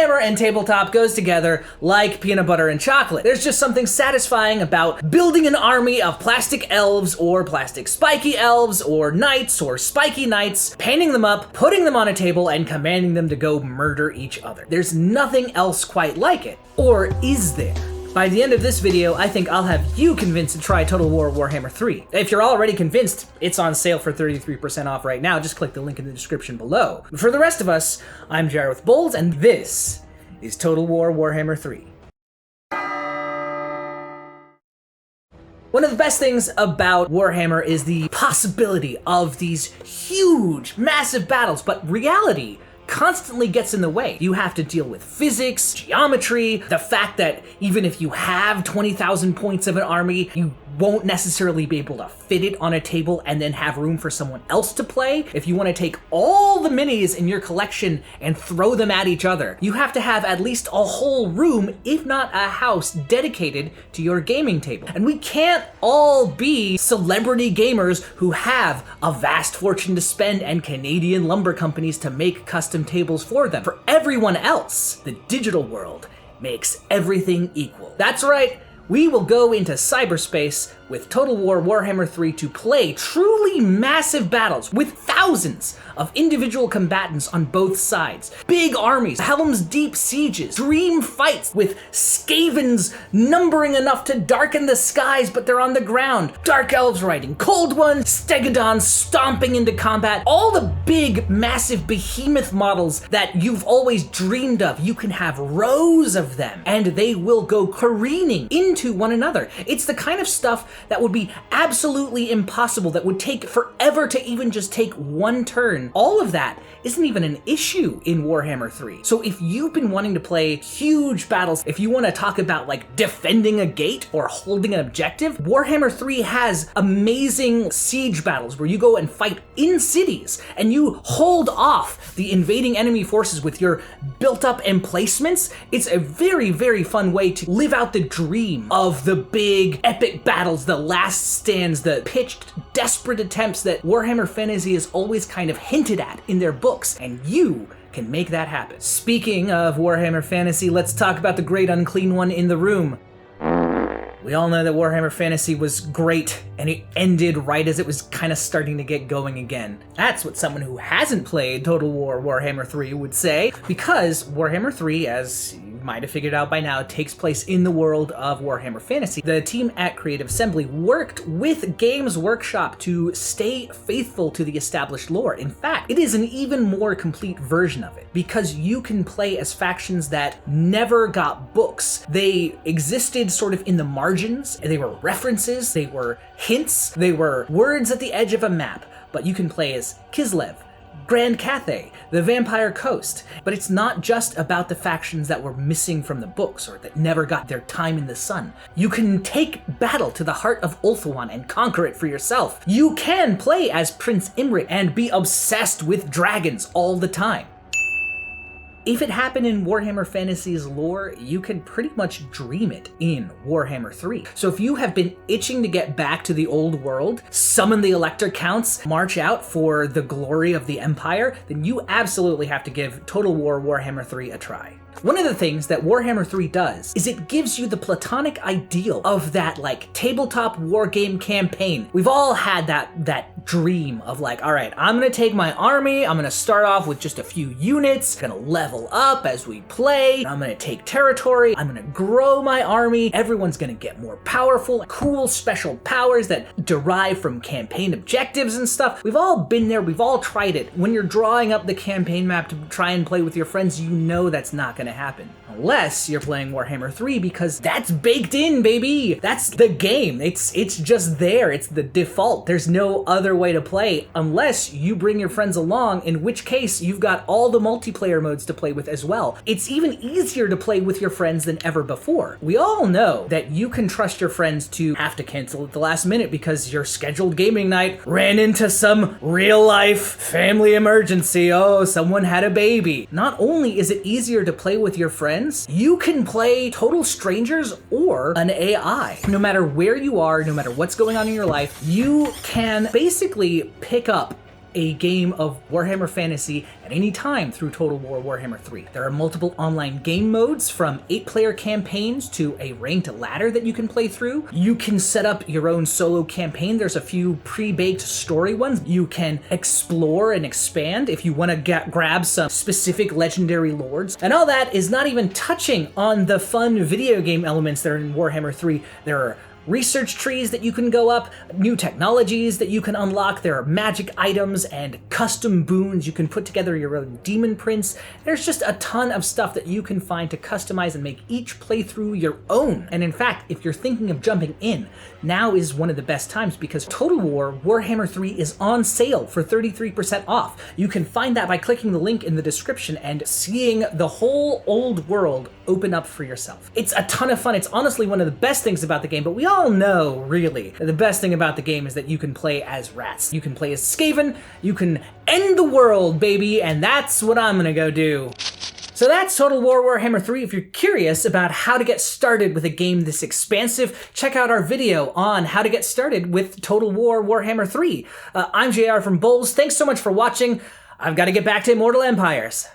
Warhammer and tabletop goes together like peanut butter and chocolate. There's just something satisfying about building an army of plastic elves or plastic spiky elves or knights or spiky knights, painting them up, putting them on a table, and commanding them to go murder each other. There's nothing else quite like it. Or is there? By the end of this video, I think I'll have you convinced to try Total War Warhammer 3. If you're already convinced, it's on sale for 33% off right now. Just click the link in the description below. But for the rest of us, I'm Jared with Bolds, and this is Total War Warhammer 3. One of the best things about Warhammer is the possibility of these huge, massive battles, but reality constantly gets in the way. You have to deal with physics, geometry, the fact that even if you have 20,000 points of an army, you won't necessarily be able to fit it on a table and then have room for someone else to play. If you want to take all the minis in your collection and throw them at each other, you have to have at least a whole room, if not a house, dedicated to your gaming table. And we can't all be celebrity gamers who have a vast fortune to spend and Canadian lumber companies to make custom tables for them. For everyone else, the digital world makes everything equal. That's right. We will go into cyberspace with Total War Warhammer 3 to play truly massive battles with thousands of individual combatants on both sides. Big armies, Helm's Deep sieges, dream fights with Skavens numbering enough to darken the skies, but they're on the ground. Dark Elves riding Cold Ones, Stegodons stomping into combat. All the big, massive behemoth models that you've always dreamed of. You can have rows of them, and they will go careening into one another. It's the kind of stuff that would be absolutely impossible, that would take forever to even just take one turn. All of that isn't even an issue in Warhammer 3. So if you've been wanting to play huge battles, if you want to talk about like defending a gate or holding an objective, Warhammer 3 has amazing siege battles where you go and fight in cities and you hold off the invading enemy forces with your built-up emplacements. It's a very, very fun way to live out the dream of the big epic battles, the last stands, the pitched, desperate attempts that Warhammer Fantasy has always kind of hinted at in their books, and you can make that happen. Speaking of Warhammer Fantasy, let's talk about the great unclean one in the room. We all know that Warhammer Fantasy was great, and it ended right as it was kind of starting to get going again. That's what someone who hasn't played Total War Warhammer 3 would say, because Warhammer 3, as you might have figured out by now, takes place in the world of Warhammer Fantasy. The team at Creative Assembly worked with Games Workshop to stay faithful to the established lore. In fact, it is an even more complete version of it, because you can play as factions that never got books. They existed sort of in the margins, they were references, they were hints, they were words at the edge of a map, but you can play as Kislev, Grand Cathay, the Vampire Coast. But it's not just about the factions that were missing from the books or that never got their time in the sun. You can take battle to the heart of Ulthuan and conquer it for yourself. You can play as Prince Imric and be obsessed with dragons all the time. If it happened in Warhammer Fantasy's lore, you can pretty much dream it in Warhammer 3. So if you have been itching to get back to the old world, summon the Elector Counts, march out for the glory of the Empire, then you absolutely have to give Total War Warhammer 3 a try. One of the things that Warhammer 3 does is it gives you the platonic ideal of that like tabletop war game campaign. We've all had that dream of like, all right, I'm gonna take my army, I'm gonna start off with just a few units, gonna level up as we play, I'm gonna take territory, I'm gonna grow my army, everyone's gonna get more powerful, cool special powers that derive from campaign objectives and stuff. We've all been there, we've all tried it. When you're drawing up the campaign map to try and play with your friends, you know that's not gonna happen. Unless you're playing Warhammer 3, because that's baked in, baby! That's the game. It's just there. It's the default. There's no other way to play unless you bring your friends along, in which case you've got all the multiplayer modes to play with as well. It's even easier to play with your friends than ever before. We all know that you can trust your friends to have to cancel at the last minute because your scheduled gaming night ran into some real-life family emergency. Oh, someone had a baby. Not only is it easier to play with your friends, you can play total strangers or an AI. No matter where you are, no matter what's going on in your life, you can basically pick up a game of Warhammer Fantasy at any time through Total War Warhammer 3. There are multiple online game modes, from 8-player campaigns to a ranked ladder that you can play through. You can set up your own solo campaign. There's a few pre-baked story ones. You can explore and expand if you want to grab some specific legendary lords. And all that is not even touching on the fun video game elements that are in Warhammer 3. There are research trees that you can go up, new technologies that you can unlock, there are magic items and custom boons. You can put together your own demon prints. There's just a ton of stuff that you can find to customize and make each playthrough your own. And in fact, if you're thinking of jumping in, now is one of the best times, because Total War Warhammer 3 is on sale for 33% off. You can find that by clicking the link in the description and seeing the whole old world open up for yourself. It's a ton of fun. It's honestly one of the best things about the game, but we all know, really, that the best thing about the game is that you can play as rats. You can play as Skaven, you can end the world, baby, and that's what I'm gonna go do. So that's Total War Warhammer 3. If you're curious about how to get started with a game this expansive, check out our video on how to get started with Total War Warhammer 3. I'm JR from Bowls. Thanks so much for watching. I've got to get back to Immortal Empires.